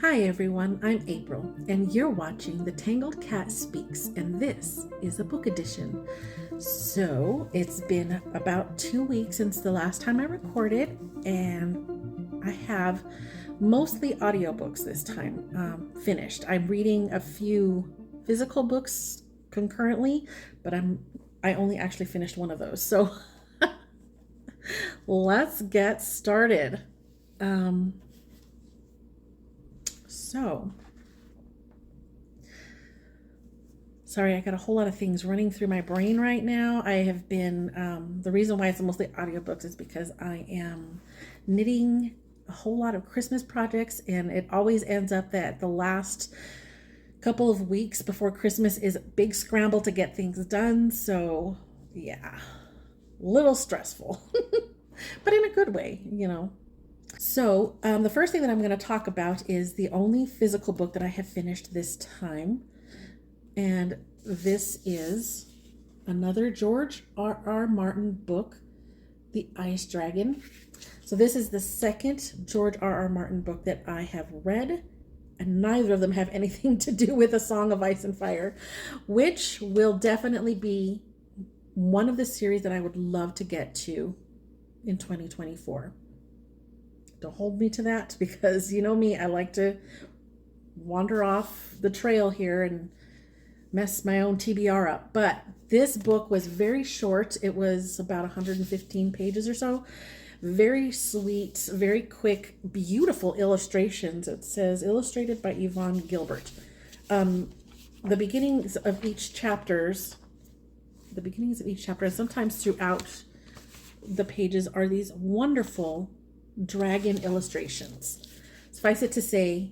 Hi everyone, I'm April, and you're watching The Tangled Cat Speaks, and this is a book edition. So, it's been about 2 weeks since the last time I recorded, and I have mostly audiobooks this time finished. I'm reading a few physical books concurrently, but I only actually finished one of those. So, let's get started. Um, so, Sorry, I got a whole lot of things running through my brain right now. I have been, the reason why it's mostly audiobooks is because I am knitting a whole lot of Christmas projects, and it always ends up that the last couple of weeks before Christmas is a big scramble to get things done. So, yeah, a little stressful, but in a good way. So, the first thing that I'm going to talk about is the only physical book that I have finished this time. And this is another George R.R. Martin book, The Ice Dragon. So this is the second George R.R. Martin book that I have read, and neither of them have anything to do with A Song of Ice and Fire, which will definitely be one of the series that I would love to get to in 2024. Don't hold me to that, because you know me, I like to wander off the trail here and mess my own TBR up. But this book was very short. It was about 115 pages or so. Very sweet, very quick, beautiful illustrations. It says illustrated by Yvonne Gilbert. The beginnings of each chapters, and sometimes throughout the pages, are these wonderful dragon illustrations. Suffice it to say,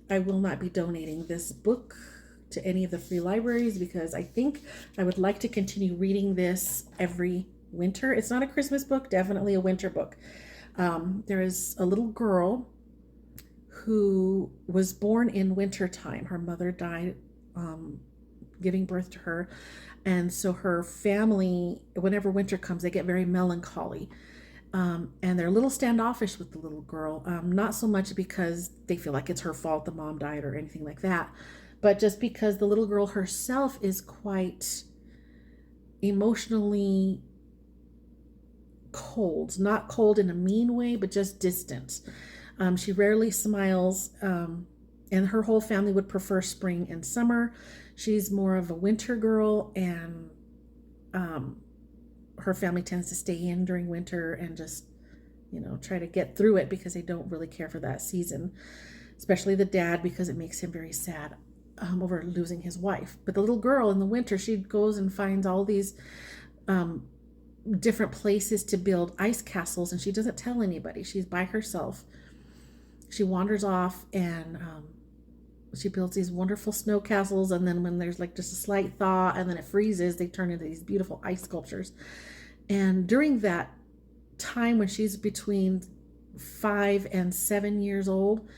I will not be donating this book to any of the free libraries, because I think I would like to continue reading this every winter. It's not a Christmas book, definitely a winter book. There is a little girl who was born in winter time. Her mother died giving birth to her, and so her family, whenever winter comes, they get very melancholy. And they're a little standoffish with the little girl, not so much because they feel like it's her fault the mom died or anything like that, but just because the little girl herself is quite emotionally cold. Not cold in a mean way, but just distant. She rarely smiles, and her whole family would prefer spring and summer. She's more of a winter girl, and her family tends to stay in during winter and just, try to get through it, because they don't really care for that season, especially the dad, because it makes him very sad over losing his wife. But the little girl in the winter, she goes and finds all these different places to build ice castles, and she doesn't tell anybody. She's by herself. She wanders off, and she builds these wonderful snow castles, and then when there's like just a slight thaw and then it freezes, they turn into these beautiful ice sculptures. And during that time, when she's between 5 and 7 years old,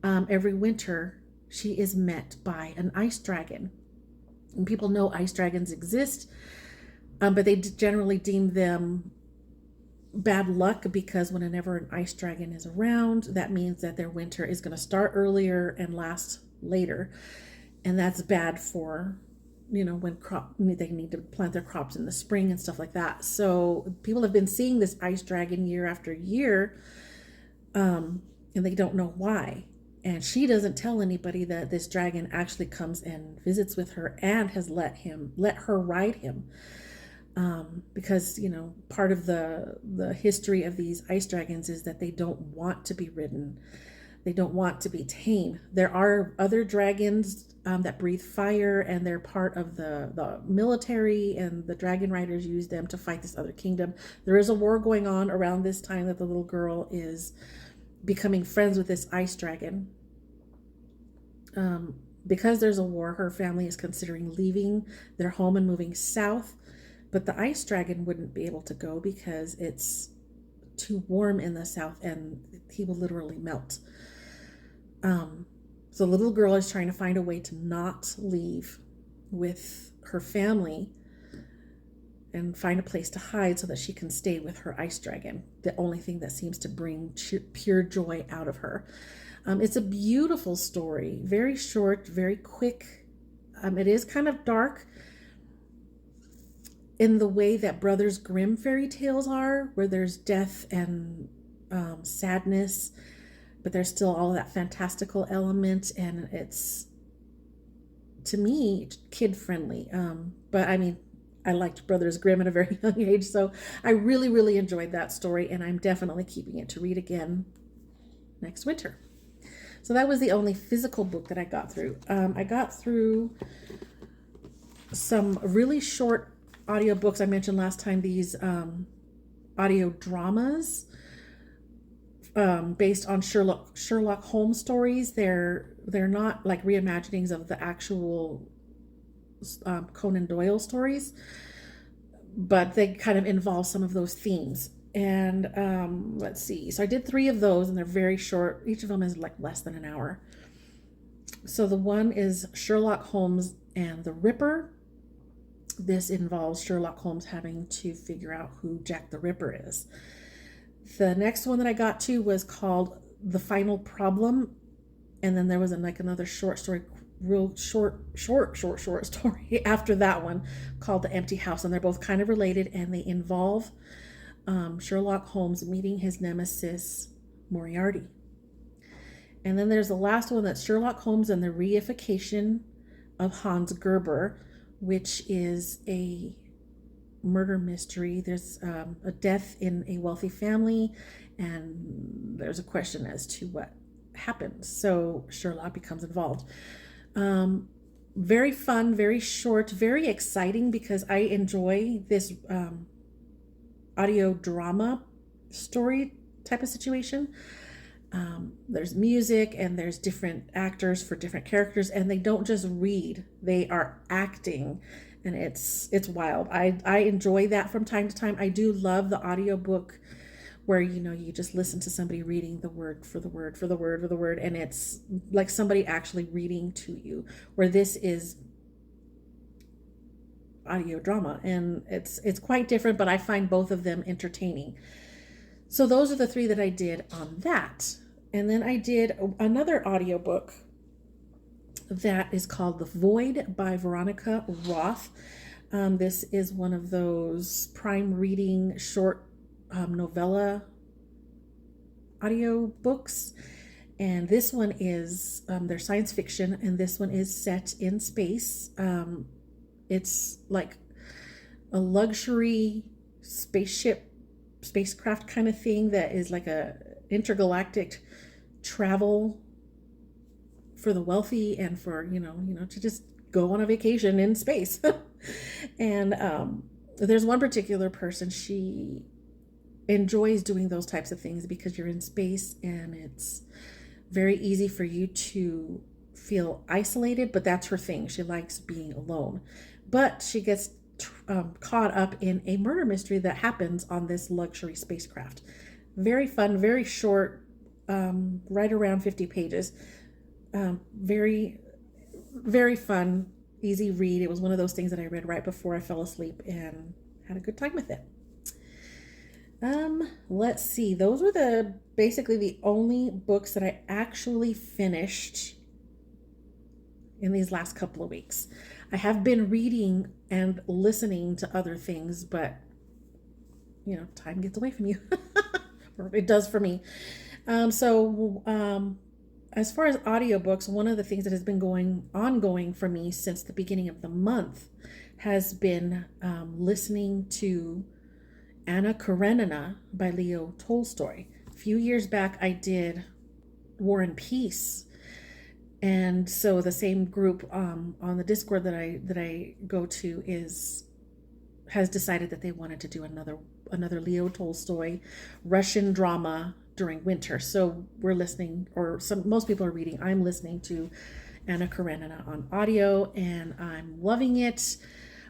every winter she is met by an ice dragon. And people know ice dragons exist, but they generally deem them bad luck, because whenever an ice dragon is around, that means that their winter is going to start earlier and last later. And that's bad for, when they need to plant their crops in the spring and stuff like that. So people have been seeing this ice dragon year after year, and they don't know why. And she doesn't tell anybody that this dragon actually comes and visits with her and has let her ride him. Because, part of the history of these ice dragons is that they don't want to be ridden. They don't want to be tamed. There are other dragons that breathe fire, and they're part of the military, and the dragon riders use them to fight this other kingdom. There is a war going on around this time that the little girl is becoming friends with this ice dragon. Because there's a war, her family is considering leaving their home and moving south, but the ice dragon wouldn't be able to go because it's too warm in the south, and he will literally melt. So the little girl is trying to find a way to not leave with her family and find a place to hide so that she can stay with her ice dragon, the only thing that seems to bring pure joy out of her. It's a beautiful story, very short, very quick. It is kind of dark in the way that Brothers Grimm fairy tales are, where there's death and sadness, but there's still all of that fantastical element, and it's, to me, kid friendly. But I mean, I liked Brothers Grimm at a very young age, so I really, really enjoyed that story, and I'm definitely keeping it to read again next winter. So that was the only physical book that I got through. I got through some really short audiobooks. I mentioned last time these audio dramas based on Sherlock Holmes stories. They're not like reimaginings of the actual Conan Doyle stories, but they kind of involve some of those themes. And let's see. So I did 3 of those, and they're very short. Each of them is like less than an hour. So the one is Sherlock Holmes and the Ripper. This involves Sherlock Holmes having to figure out who Jack the Ripper is. The next one that I got to was called The Final Problem. And then there was another short story, real short story after that one called The Empty House. And they're both kind of related, and they involve Sherlock Holmes meeting his nemesis, Moriarty. And then there's the last one that's Sherlock Holmes and the Reification of Hans Gerber, which is a murder mystery. There's a death in a wealthy family, and there's a question as to what happened. So Sherlock becomes involved. Very fun, very short, very exciting, because I enjoy this audio drama story type of situation. There's music, and there's different actors for different characters, and they don't just read, they are acting, and it's wild. I enjoy that from time to time. I do love the audiobook where you just listen to somebody reading the word for the word for the word for the word, and it's like somebody actually reading to you, where this is audio drama, and it's quite different, but I find both of them entertaining. So those are the 3 that I did on that. And then I did another audiobook that is called The Void by Veronica Roth. This is one of those Prime Reading short novella audiobooks. And this one is, they're science fiction, and this one is set in space. It's like a luxury spacecraft kind of thing that is like a intergalactic travel for the wealthy and for to just go on a vacation in space. And there's one particular person, she enjoys doing those types of things because you're in space and it's very easy for you to feel isolated, but that's her thing. She likes being alone, but she gets caught up in a murder mystery that happens on this luxury spacecraft. Very fun, very short, right around 50 pages. Very, very fun, easy read. It was one of those things that I read right before I fell asleep and had a good time with it. Let's see. Those were basically the only books that I actually finished in these last couple of weeks. I have been reading and listening to other things, but time gets away from you. Or it does for me. As far as audiobooks, one of the things that has been ongoing for me since the beginning of the month has been listening to Anna Karenina by Leo Tolstoy. A few years back, I did War and Peace. And so the same group on the Discord that I go to has decided that they wanted to do another Leo Tolstoy Russian drama during winter. So we're listening, most people are reading. I'm listening to Anna Karenina on audio, and I'm loving it.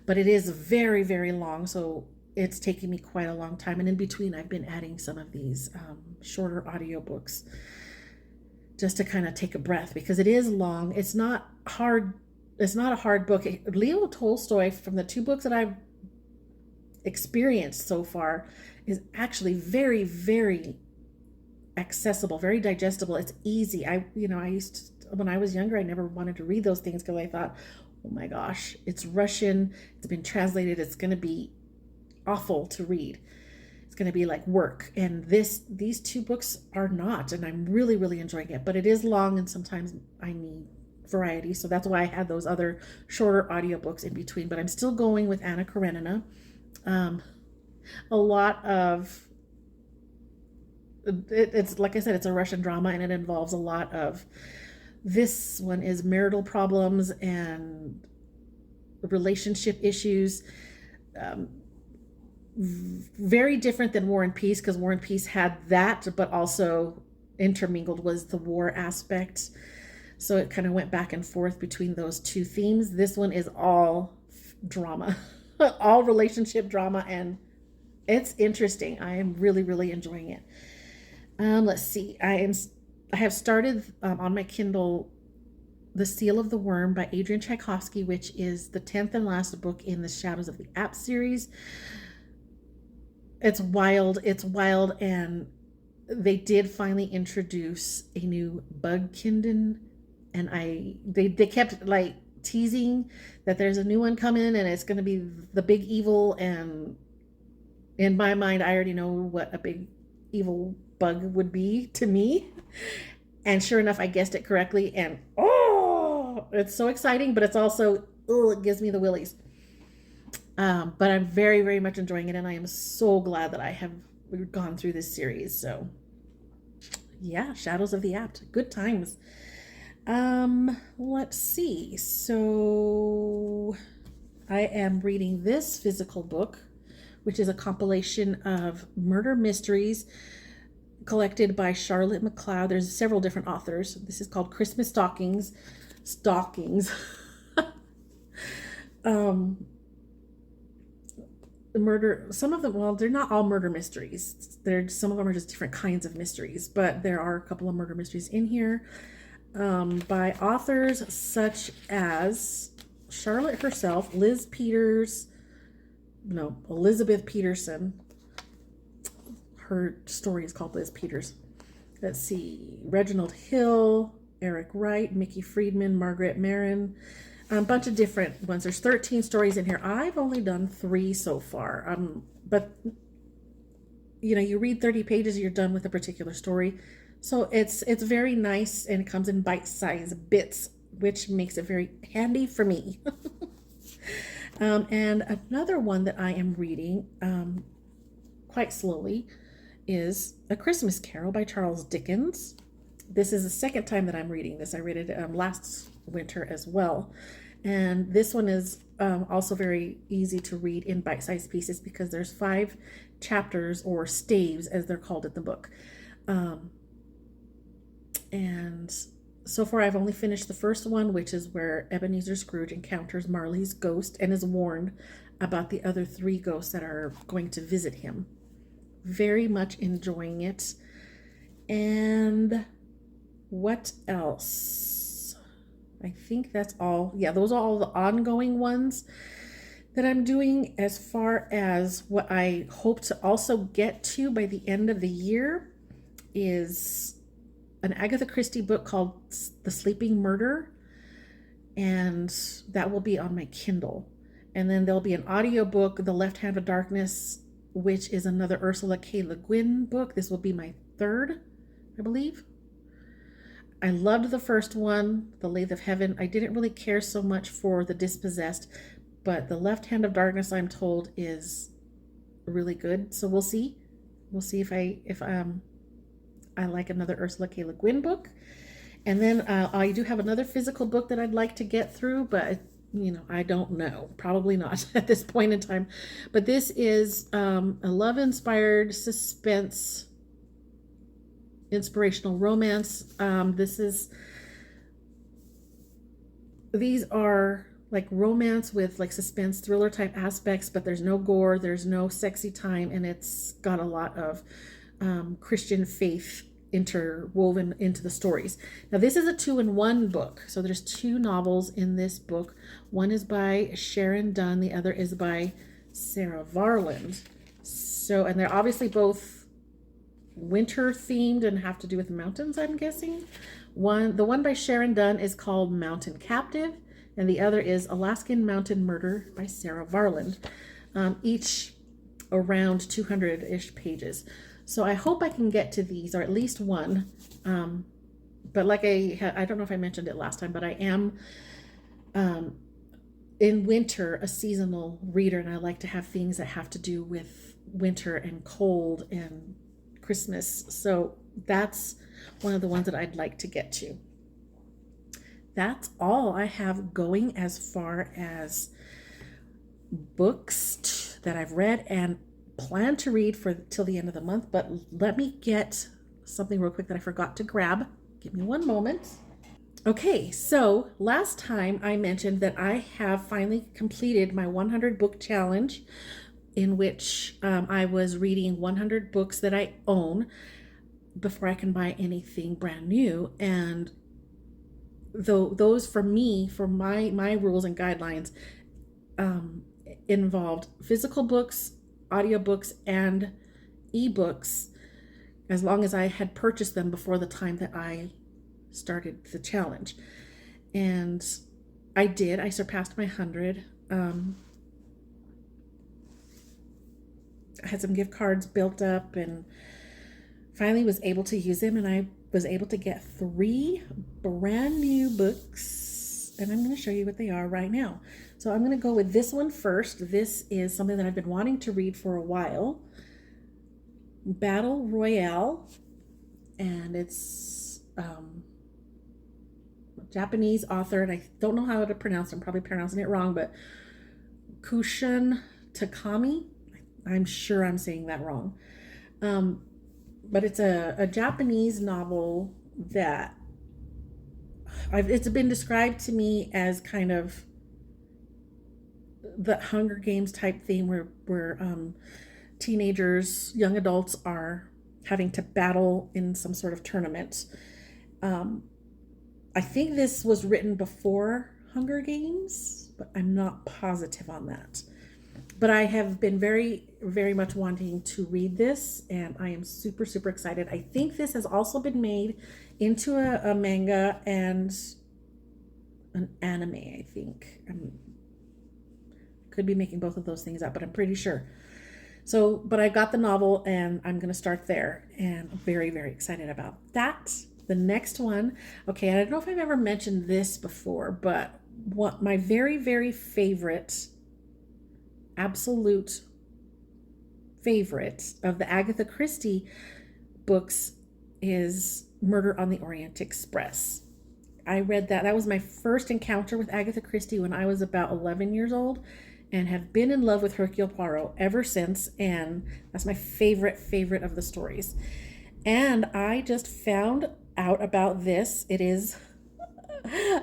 But it is very, very long, so it's taking me quite a long time. And in between, I've been adding some of these shorter audiobooks just to kind of take a breath, because it is long. It's not hard. It's not a hard book. Leo Tolstoy, from the 2 books that I've experienced so far, is actually very, very accessible, very digestible. It's easy. I used to, when I was younger, I never wanted to read those things because I thought, oh my gosh, it's Russian, it's been translated, it's going to be awful to read. It's going to be like work. And these two books are not, and I'm really, really enjoying it. But it is long, and sometimes I need variety. So that's why I had those other shorter audiobooks in between. But I'm still going with Anna Karenina. A lot of it's like I said, it's a Russian drama, and it involves a lot of, this one is marital problems and relationship issues. Very different than War and Peace, because War and Peace had that, but also intermingled was the war aspect. So it kind of went back and forth between those two themes. This one is all drama, all relationship drama, and it's interesting. I am really, really enjoying it. Let's see. I have started on my Kindle The Seal of the Worm by Adrian Tchaikovsky, which is the 10th and last book in the Shadows of the App series. It's wild, and they did finally introduce a new bug kingdom, and they kept like teasing that there's a new one coming and it's going to be the big evil, and in my mind I already know what a big evil bug would be to me, and sure enough I guessed it correctly, and oh, it's so exciting, but it's also, oh, it gives me the willies. But I'm very, very much enjoying it, and I am so glad that I have gone through this series. So yeah, Shadows of the Apt, good times. Let's see. So I am reading this physical book, which is a compilation of murder mysteries collected by Charlotte McLeod. There's several different authors. This is called Christmas Stockings. Murder, some of them, well, they're not all murder mysteries. Some of them are just different kinds of mysteries, but there are a couple of murder mysteries in here, by authors such as Charlotte herself, Elizabeth Peterson. Her story is called Liz Peters. Let's see, Reginald Hill, Eric Wright, Mickey Friedman, Margaret Marin, a bunch of different ones. There's 13 stories in here. I've only done 3 so far. But you read 30 pages, you're done with a particular story. So it's very nice, and it comes in bite-sized bits, which makes it very handy for me. And another one that I am reading quite slowly is A Christmas Carol by Charles Dickens. This is the second time that I'm reading this. I read it last winter as well. And this one is also very easy to read in bite-sized pieces, because there's 5 chapters, or staves as they're called in the book. And so far I've only finished the first one, which is where Ebenezer Scrooge encounters Marley's ghost and is warned about the other 3 ghosts that are going to visit him. Very much enjoying it. And what else? I think that's all. Yeah, those are all the ongoing ones that I'm doing. As far as what I hope to also get to by the end of the year is an Agatha Christie book called The Sleeping Murder, and that will be on my Kindle. And then there'll be an audiobook, The Left Hand of Darkness, which is another Ursula K. Le Guin book. This will be my 3rd, I believe. I loved the first one, The Lathe of Heaven. I didn't really care so much for The Dispossessed, but The Left Hand of Darkness, I'm told, is really good. So we'll see. We'll see if I like another Ursula K. Le Guin book. And then I do have another physical book that I'd like to get through, but I don't know. Probably not at this point in time. But this is a love-inspired suspense, inspirational romance. These are like romance with like suspense thriller type aspects, but there's no gore, there's no sexy time, and it's got a lot of Christian faith interwoven into the stories. Now this is a 2-in-1 book, so there's 2 novels in this book. One is by Sharon Dunn, the other is by Sarah Varland. So, and they're obviously both winter themed and have to do with mountains, I'm guessing. The one by Sharon Dunn is called Mountain Captive, and the other is Alaskan Mountain Murder by Sarah Varland. Each around 200-ish pages. So I hope I can get to these, or at least one. But like I don't know if I mentioned it last time, but I am in winter a seasonal reader, and I like to have things that have to do with winter and cold and Christmas. So that's one of the ones that I'd like to get to. That's all I have going as far as books that I've read and plan to read for till the end of the month. But let me get something real quick that I forgot to grab. Give me one moment. Okay, so last time I mentioned that I have finally completed my 100 book challenge, in which I was reading 100 books that I own before I can buy anything brand new. And those for me, for my rules and guidelines, involved physical books, audiobooks, and ebooks, as long as I had purchased them before the time that I started the challenge. And I did. I surpassed my 100. I had some gift cards built up and finally was able to use them, and I was able to get 3 brand new books, and I'm going to show you what they are right now. So I'm going to go with this one first. This is something that I've been wanting to read for a while. Battle Royale, and it's Japanese author, and I don't know how to pronounce it. I'm probably pronouncing it wrong, but Kushin Takami. I'm sure I'm saying that wrong. But it's a Japanese novel that it's been described to me as kind of the Hunger Games type theme, where teenagers, young adults are having to battle in some sort of tournament. I think this was written before Hunger Games, but I'm not positive on that. But I have been very, very much wanting to read this, and I am super, super excited. I think this has also been made into a manga and an anime, I think. Could be making both of those things up, but I'm pretty sure. So, but I got the novel, and I'm going to start there, and I'm very, very excited about that. The next one, okay, I don't know if I've ever mentioned this before, but what my very, very favorite, absolute favorite of the Agatha Christie books is Murder on the Orient Express. I read that. That was my first encounter with Agatha Christie when I was about 11 years old, and have been in love with Hercule Poirot ever since. And that's my favorite of the stories. And I just found out about this. It is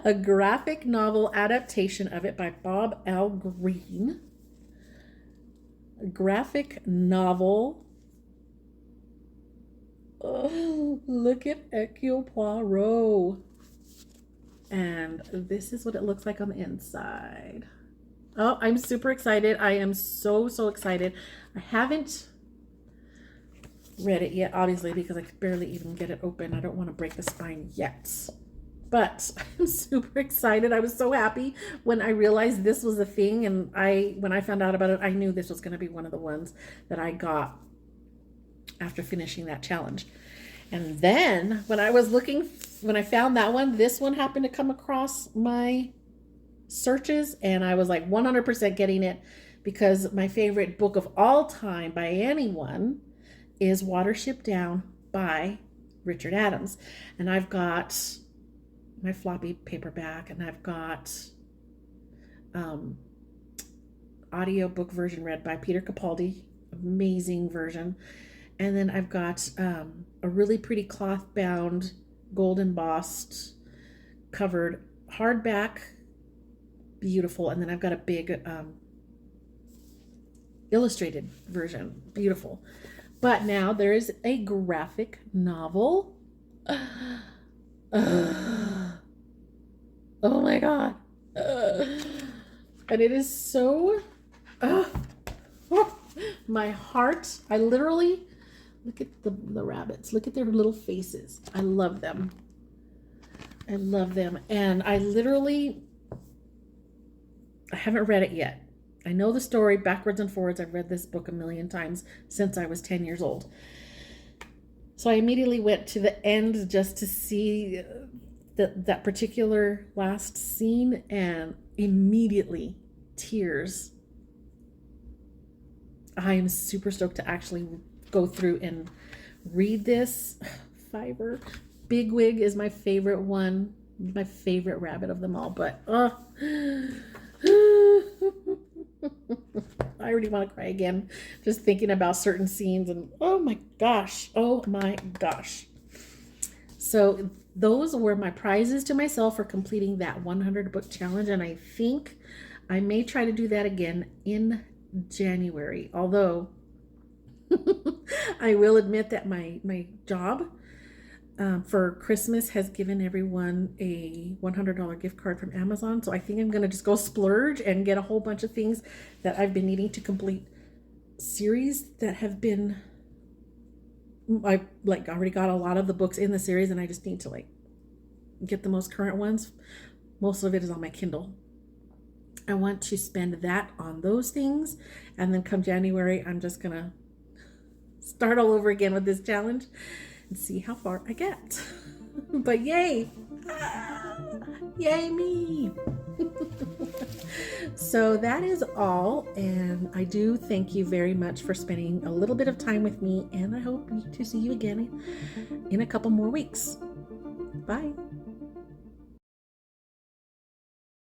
a graphic novel adaptation of it by Bob L. Green. A graphic novel. Oh, look at Hercule Poirot. And this is what it looks like on the inside. Oh, I'm super excited. I am so excited. I haven't read it yet, obviously, because I could barely even get it open. I don't want to break the spine yet. But I'm super excited. I was so happy when I realized this was a thing, and when I found out about it, I knew this was going to be one of the ones that I got after finishing that challenge. And then when I found that one, this one happened to come across my searches, and I was like 100% getting it, because my favorite book of all time by anyone is Watership Down by Richard Adams. And I've got my floppy paperback, and I've got audiobook version read by Peter Capaldi, amazing version. And then I've got a really pretty cloth bound, gold embossed, covered hardback, beautiful. And then I've got a big illustrated version, beautiful. But now there is a graphic novel. Oh my God. And it is so, my heart, I literally Look at the rabbits. Look at their little faces. I love them. I love them. And I haven't read it yet. I know the story backwards and forwards. I've read this book a million times since I was 10 years old. So I immediately went to the end just to see that particular last scene, and immediately tears. I am super stoked to actually go through and read this. Fiverr. Bigwig is my favorite one, my favorite rabbit of them all, but I already want to cry again just thinking about certain scenes, and oh my gosh. So those were my prizes to myself for completing that 100 book challenge, and I think I may try to do that again in January, although I will admit that my job for Christmas has given everyone a $100 gift card from Amazon. So I think I'm going to just go splurge and get a whole bunch of things that I've been needing to complete, series that have been, I already got a lot of the books in the series, and I just need to get the most current ones. Most of it is on my Kindle. I want to spend that on those things, and then come January, I'm just going to start all over again with this challenge and see how far I get. But yay! Yay me! So that is all, and I do thank you very much for spending a little bit of time with me, and I hope to see you again in a couple more weeks. Bye!